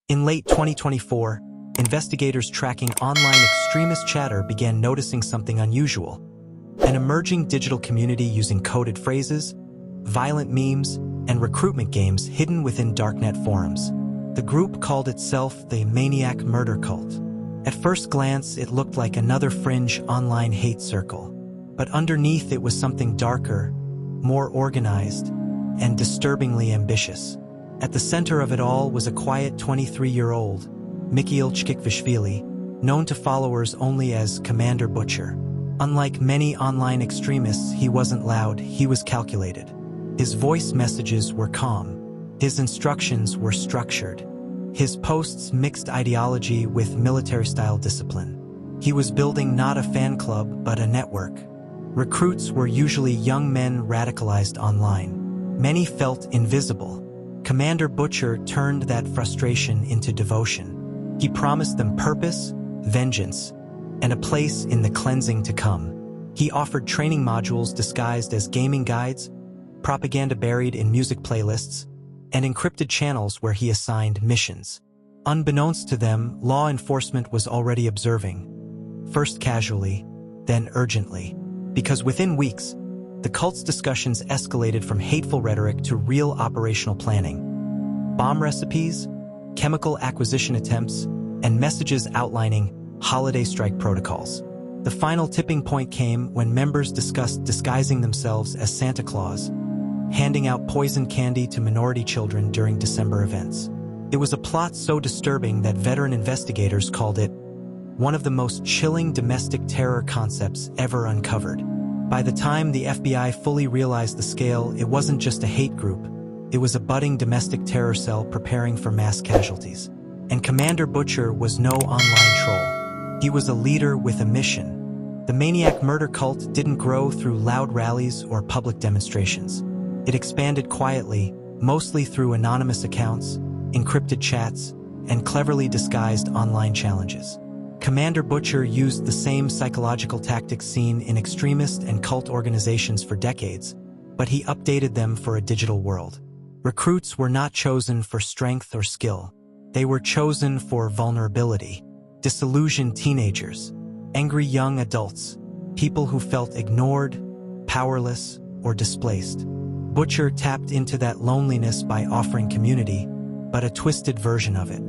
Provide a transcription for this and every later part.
In late 2024, investigators tracking online extremist chatter began noticing something unusual: an emerging digital community using coded phrases, violent memes, and recruitment games hidden within darknet forums. The group called itself the Maniac Murder Cult. At first glance, it looked like another fringe online hate circle. But underneath it was something darker, more organized, and disturbingly ambitious. At the center of it all was a quiet 23-year-old, Mikhail Chkikvishvili, known to followers only as Commander Butcher. Unlike many online extremists, he wasn't loud, he was calculated. His voice messages were calm. His instructions were structured. His posts mixed ideology with military-style discipline. He was building not a fan club, but a network. Recruits were usually young men radicalized online. Many felt invisible. Commander Butcher turned that frustration into devotion. He promised them purpose, vengeance, and a place in the cleansing to come. He offered training modules disguised as gaming guides, propaganda buried in music playlists, and encrypted channels where he assigned missions. Unbeknownst to them, law enforcement was already observing, first casually, then urgently. Because within weeks, the cult's discussions escalated from hateful rhetoric to real operational planning. Bomb recipes, chemical acquisition attempts, and messages outlining holiday strike protocols. The final tipping point came when members discussed disguising themselves as Santa Claus, handing out poison candy to minority children during December events. It was a plot so disturbing that veteran investigators called it one of the most chilling domestic terror concepts ever uncovered. By the time the FBI fully realized the scale, it wasn't just a hate group, it was a budding domestic terror cell preparing for mass casualties. And Commander Butcher was no online troll. He was a leader with a mission. The Maniac Murder Cult didn't grow through loud rallies or public demonstrations. It expanded quietly, mostly through anonymous accounts, encrypted chats, and cleverly disguised online challenges. Commander Butcher used the same psychological tactics seen in extremist and cult organizations for decades, but he updated them for a digital world. Recruits were not chosen for strength or skill. They were chosen for vulnerability. Disillusioned teenagers, angry young adults, people who felt ignored, powerless, or displaced. Butcher tapped into that loneliness by offering community, but a twisted version of it.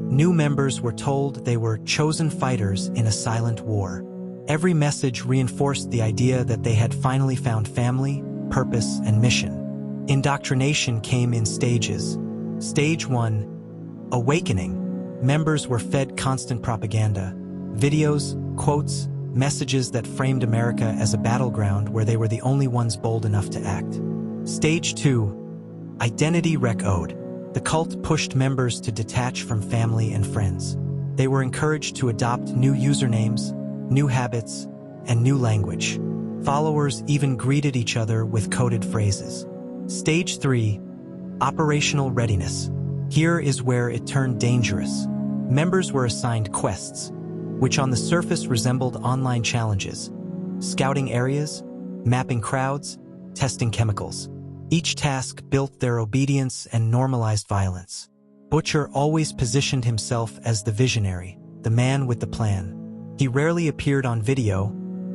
New members were told they were chosen fighters in a silent war. Every message reinforced the idea that they had finally found family, purpose, and mission. Indoctrination came in stages. Stage 1, awakening. Members were fed constant propaganda, videos, quotes, messages that framed America as a battleground where they were the only ones bold enough to act. Stage 2, identity recode. The cult pushed members to detach from family and friends. They were encouraged to adopt new usernames, new habits, and new language. Followers even greeted each other with coded phrases. Stage 3, operational readiness. Here is where it turned dangerous. Members were assigned quests, which on the surface resembled online challenges: scouting areas, mapping crowds, testing chemicals. Each task built their obedience and normalized violence. Butcher always positioned himself as the visionary, the man with the plan. He rarely appeared on video,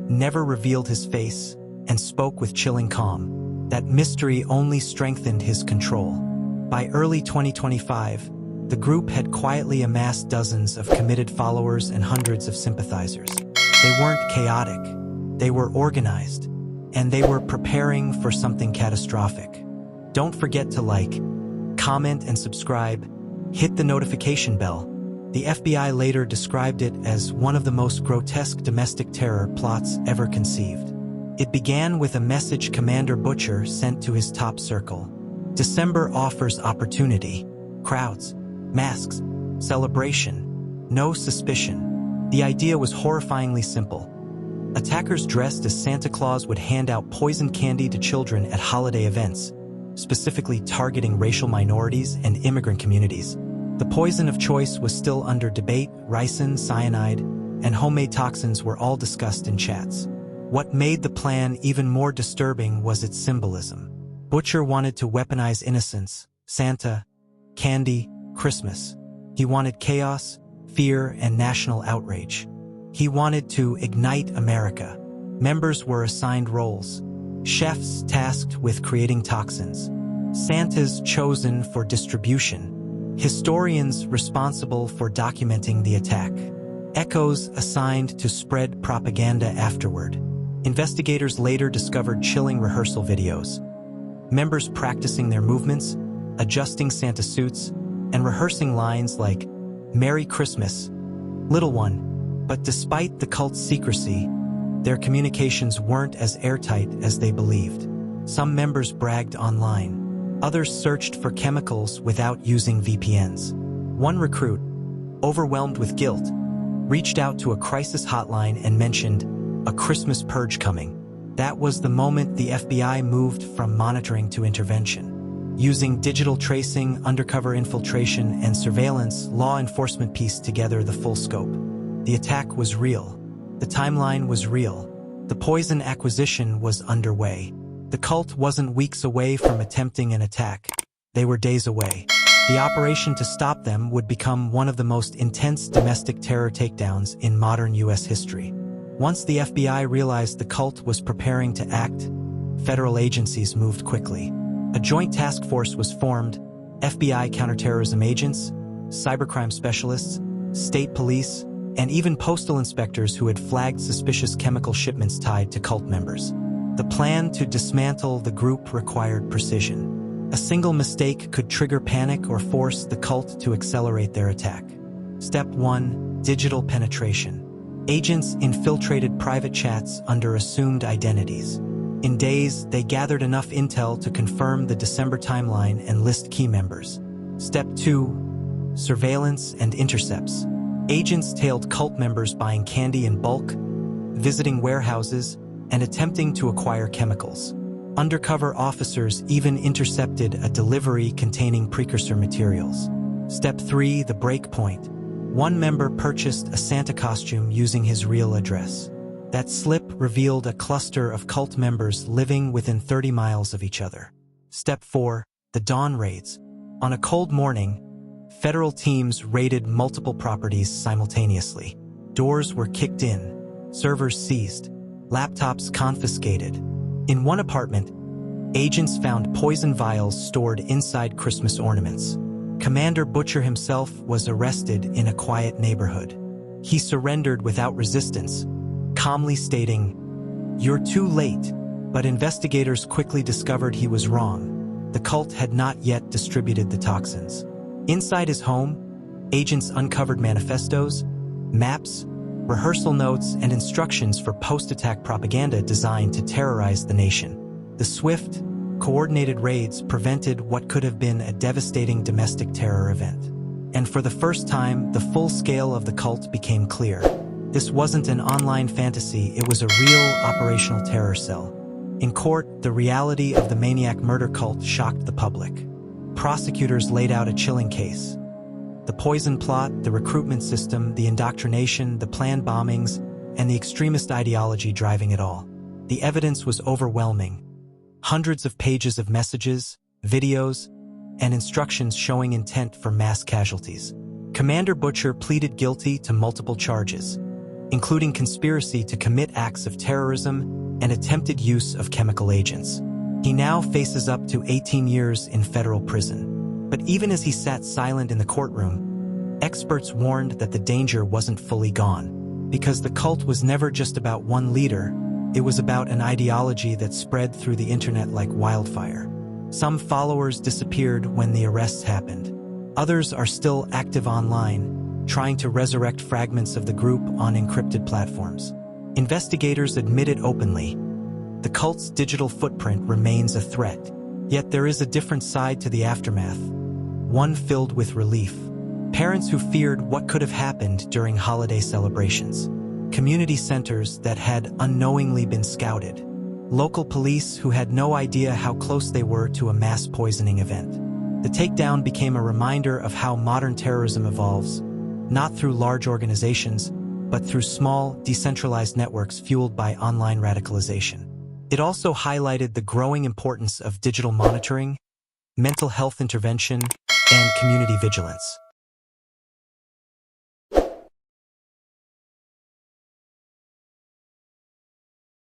never revealed his face, and spoke with chilling calm. That mystery only strengthened his control. By early 2025, the group had quietly amassed dozens of committed followers and hundreds of sympathizers. They weren't chaotic, they were organized, and they were preparing for something catastrophic. Don't forget to like, comment, and subscribe. Hit the notification bell. The FBI later described it as one of the most grotesque domestic terror plots ever conceived. It began with a message Commander Butcher sent to his top circle. December offers opportunity, crowds, masks, celebration, no suspicion. The idea was horrifyingly simple. Attackers dressed as Santa Claus would hand out poison candy to children at holiday events, specifically targeting racial minorities and immigrant communities. The poison of choice was still under debate. Ricin, cyanide, and homemade toxins were all discussed in chats. What made the plan even more disturbing was its symbolism. Butcher wanted to weaponize innocence, Santa, candy, Christmas. He wanted chaos, fear, and national outrage. He wanted to ignite America. Members were assigned roles. Chefs tasked with creating toxins. Santas chosen for distribution. Historians responsible for documenting the attack. Echoes assigned to spread propaganda afterward. Investigators later discovered chilling rehearsal videos. Members practicing their movements, adjusting Santa suits, and rehearsing lines like, "Merry Christmas, little one." But despite the cult's secrecy, their communications weren't as airtight as they believed. Some members bragged online. Others searched for chemicals without using VPNs. One recruit, overwhelmed with guilt, reached out to a crisis hotline and mentioned a Christmas purge coming. That was the moment the FBI moved from monitoring to intervention. Using digital tracing, undercover infiltration, and surveillance, law enforcement pieced together the full scope. The attack was real. The timeline was real. The poison acquisition was underway. The cult wasn't weeks away from attempting an attack. They were days away. The operation to stop them would become one of the most intense domestic terror takedowns in modern U.S. history. Once the FBI realized the cult was preparing to act, federal agencies moved quickly. A joint task force was formed: FBI counterterrorism agents, cybercrime specialists, state police, and even postal inspectors who had flagged suspicious chemical shipments tied to cult members. The plan to dismantle the group required precision. A single mistake could trigger panic or force the cult to accelerate their attack. Step 1. Digital penetration. Agents infiltrated private chats under assumed identities. In days, they gathered enough intel to confirm the December timeline and list key members. Step 2. Surveillance and intercepts. Agents tailed cult members buying candy in bulk, visiting warehouses, and attempting to acquire chemicals. Undercover officers even intercepted a delivery containing precursor materials. Step 3. The break point. One member purchased a Santa costume using his real address. That slip revealed a cluster of cult members living within 30 miles of each other. Step 4. The dawn raids. On a cold morning, federal teams raided multiple properties simultaneously. Doors were kicked in, servers seized, laptops confiscated. In one apartment, agents found poison vials stored inside Christmas ornaments. Commander Butcher himself was arrested in a quiet neighborhood. He surrendered without resistance, calmly stating, "You're too late." But investigators quickly discovered he was wrong. The cult had not yet distributed the toxins. Inside his home, agents uncovered manifestos, maps, rehearsal notes, and instructions for post-attack propaganda designed to terrorize the nation. The swift, coordinated raids prevented what could have been a devastating domestic terror event. And for the first time, the full scale of the cult became clear. This wasn't an online fantasy, it was a real operational terror cell. In court, the reality of the Maniac Murder Cult shocked the public. Prosecutors laid out a chilling case. The poison plot, the recruitment system, the indoctrination, the planned bombings, and the extremist ideology driving it all. The evidence was overwhelming. Hundreds of pages of messages, videos, and instructions showing intent for mass casualties. Commander Butcher pleaded guilty to multiple charges, including conspiracy to commit acts of terrorism and attempted use of chemical agents. He now faces up to 18 years in federal prison. But even as he sat silent in the courtroom, experts warned that the danger wasn't fully gone. Because the cult was never just about one leader, it was about an ideology that spread through the internet like wildfire. Some followers disappeared when the arrests happened. Others are still active online, trying to resurrect fragments of the group on encrypted platforms. Investigators admit it openly. The cult's digital footprint remains a threat, yet there is a different side to the aftermath, one filled with relief. Parents who feared what could have happened during holiday celebrations. Community centers that had unknowingly been scouted. Local police who had no idea how close they were to a mass poisoning event. The takedown became a reminder of how modern terrorism evolves, not through large organizations, but through small, decentralized networks fueled by online radicalization. It also highlighted the growing importance of digital monitoring, mental health intervention, and community vigilance.